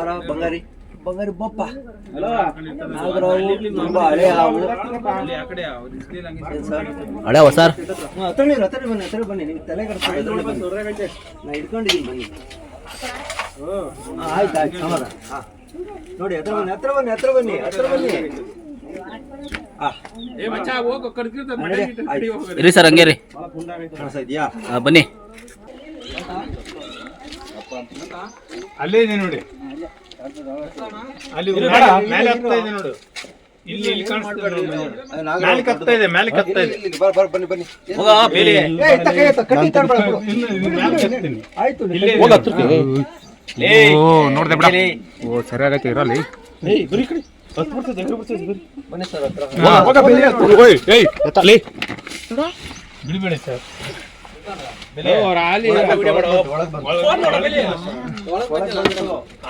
ಬಾರ ಬಂಗಾರಿ ಬಂಗಾರಿ ಬಪ್ಪ ತುಂಬಾ ಹಳೆ ಹಾವು. ಹಳೆ ಸರ್ ಹತ್ರ ಬನ್ನಿ ಹತ್ರ ಬನ್ನಿ ನೀವು ತಲೆ ಕಟ್ಕೊಂಡು ನಾ ಇಟ್ಕೊಂಡಿದ್ದೀನಿ ಬನ್ನಿ. ಆಯ್ತು ಆಯ್ತು ಸಮಾಧಾನ. ನೋಡಿ ಹತ್ರ ಬನ್ನಿ ಹತ್ರ ಬನ್ನಿ ಹತ್ರ ಬನ್ನಿ ಹತ್ರ ಬನ್ನಿ. ಇರಿ ಸರ್ ಹಂಗೆ ರೀ ಇದೆಯಾ ಬನ್ನಿ. ಅಲ್ಲೇ ಇದೆ ನೋಡಿ, ಅಲ್ಲಿ ಮೇಲೆ ಹತ್ತಾ ಇದೆ ನೋಡು, ಇಲ್ಲಿ ಇಲ್ಲಿ ಕಾಣಿಸ್ತಾ ಇದೆ, ಮೇಲೆ ಕತ್ತಾ ಇದೆ, ಮೇಲೆ ಕತ್ತಾ ಇದೆ. ಬನ್ನಿ ಬನ್ನಿ ನೋಡ್ದೆ ಬಿಡ. ಓ ಸರಿ ಆಗೈತೆ ಇರಲಿ. ಬನ್ನಿ ಸರ್ ಹತ್ರ ಬಿಡಿಬೇಡಿ ಸರ್.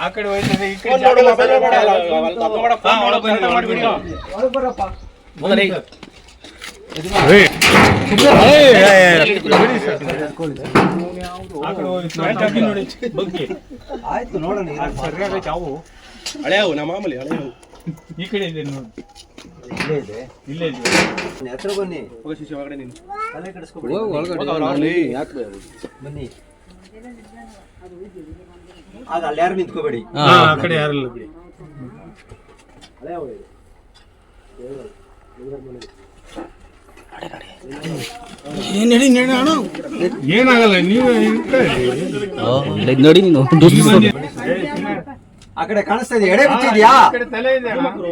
ಆ ಕಡೆ ಹೋಯ್ತದೆ, ಈ ಕಡೆ ಆಯ್ತು ನೋಡೋಣ. ಸರಿಯಾಗೈತೆ ಅವು ಹಳೆಯವು ನಮ್ಮ ಮಾಮೂಲಿ ಹಳೆಯವು. ಈ ಕಡೆ ಇದೆ ನೋಡಿ, ಇಲ್ಲೇ ಇದೆ ಇಲ್ಲೇ ಇದೆ. ಹತ್ರ ಬನ್ನಿ ಹೋಗ ಶಿಷ್ಯ ಒಳಗಡೆ ನೀನು ತಲೆ ಕೆಡಿಸ್ಕೊಬೇಡಿ ಬನ್ನಿ. ಆಗ ಅಲ್ಲಿ ಯಾರು ನಿಂತ್ಕೋಬೇಡಿ. ಆ ಕಡೆ ಯಾರಿಲ್ಲ ಬಿಡಿ. ಏನಾಗಲ್ಲ, ನೀವು ನೋಡಿ ನೀನು ಆ ಕಡೆ ಕಾಣಿಸ್ತಾ ಇದೆ, ಎಡೆ ಬಿಚ್ಚಿದ್ಯಾ ತಲೆ ಇದೆ.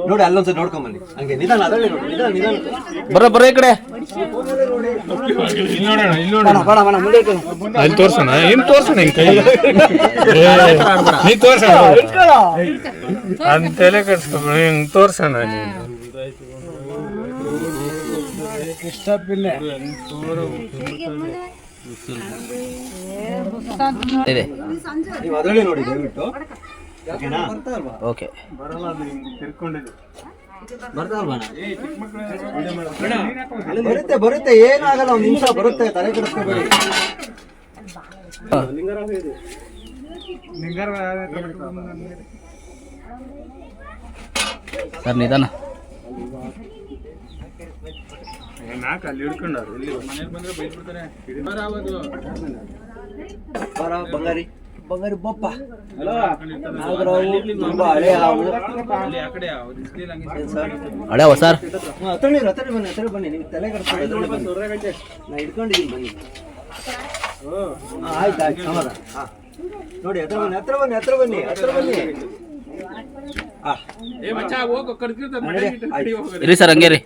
ನೋಡಿ ಅಲ್ಲೊಂದ್ಸರಿ ನೋಡ್ಕೊಂಡ್ ಬನ್ನಿ. ಹಂಗೆ ನಿಧಾನ ಅದರಲ್ಲಿ ನೋಡಿ, ನಿಧಾನ ನಿಧಾನ ಬರ ಈ ಕಡೆ ಇಲ್ಲಿ ನೋಡೋಣ, ಇಲ್ಲಿ ನೋಡೋಣ. ಬೇಡ ಬೇಡ ಮುಂದೆ ಇಟ್ಕೊಳ್ಳಿ. ಅಲ್ಲಿ ತೋರ್ಸೋಣ, ಏನ್ ತೋರ್ಸೋಣ ಹಿಂಗ್ ಕೈ ನೀ ತೋರ್ಸೋಣ ಅಂತೆಲ್ಲ ಕಟ್ಸ್ಕೊಬೇಡ, ಹಿಂಗ್ ತೋರ್ಸೋಣ ನೀನು. ಇದೆ ನೀವು ಅದರಲ್ಲಿ ನೋಡಿ ದಯವಿಟ್ಟು. ಓಕೆ ಬರುತ್ತೆ ಬರುತ್ತೆ ಏನಾಗಲ್ಲ, ಒಂದ್ ನಿಮಿಷ ಬರುತ್ತೆ, ತಲೆ ಕೆಡಿಸ್ಕೋಬೇಡಿ. ಸರ್ ನಿಧಾನ. ನಾಲ್ಕು ಅಲ್ಲಿ ಹಿಡ್ಕೊಂಡವ್ರು, ಇಲ್ಲಿ ಮನೇಲಿ ಬಂದ್ರೆ ಬೈದ್ಬಿಡ್ತಾರೆ. ಬಾರ ಬಂಗಾರಿ ಬಂಗಾರಿ ಬಪ್ಪ ತುಂಬಾ ಹಳೆ ಹಾವು. ಹಳೆ ಸರ್ ಹತ್ರ ಬನ್ನಿ ಹತ್ರ ಬನ್ನಿ ನೀವು ತಲೆ ಕಟ್ಕೊಂಡು ನಾ ಇಟ್ಕೊಂಡಿದ್ದೀನಿ ಬನ್ನಿ. ಆಯ್ತು ಆಯ್ತು ಸಮಾಧಾನ. ನೋಡಿ ಹತ್ರ ಬನ್ನಿ ಹತ್ರ ಬನ್ನಿ ಹತ್ರ ಬನ್ನಿ ಹತ್ರ ಬನ್ನಿ. ಇರಿ ಸರ್ ಹಂಗೆ ರೀ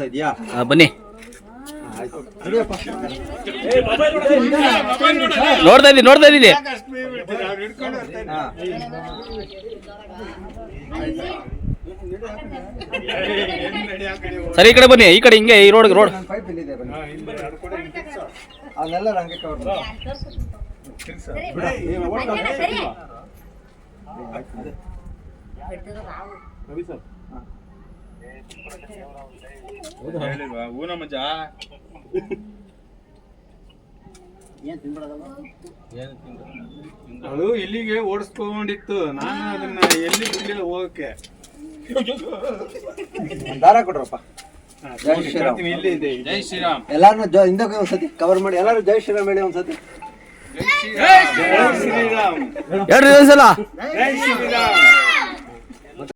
ಇದೆಯಾ ಬನ್ನಿ. ಸರಿಯಪ್ಪ ನೋಡ್ತಾ ಇದ್ದೀನಿ ಸರಿ ಈ ಕಡೆ ಬನ್ನಿ, ಈ ಕಡೆ ಹಿಂಗೆ ಈ ರೋಡ್ ಪೈಪ್ ಇಲ್ಲಿದೆ ಬನ್ನಿ. ಅವನ್ನೆಲ್ಲ ಹಂಗೆ ಕವರ್ ಅದು ಎಲ್ಲಿಗೆ ಓಡಿಸ್ಕೊಂಡಿತ್ತು, ನಾನು ಅದನ್ನ ಎಲ್ಲಿ ಬಿಡ್ಲಿಲ್ಲ ಹೋಗಕ್ಕೆ. ದಾರ ಕೊಡ್ರಪ್ಪ. ಜೈ ಶ್ರೀರಾಮ್. ಇಲ್ಲಿ ಇದೆ. ಜೈ ಶ್ರೀರಾಮ್. ಎಲ್ಲಾರನ್ನ ಹಿಂದಕ್ಕೆ ಒಂದ್ಸತಿ ಕವರ್ ಮಾಡಿ, ಎಲ್ಲಾರು ಜೈ ಶ್ರೀರಾಮ್ ಹೇಳಿ ಒಂದ್ಸತಿ. ಜೈ ಶ್ರೀರಾಮ್. ಹೇಳ್ರಿ ಒಂದ್ಸಲ. ಜೈ ಶ್ರೀರಾಮ್.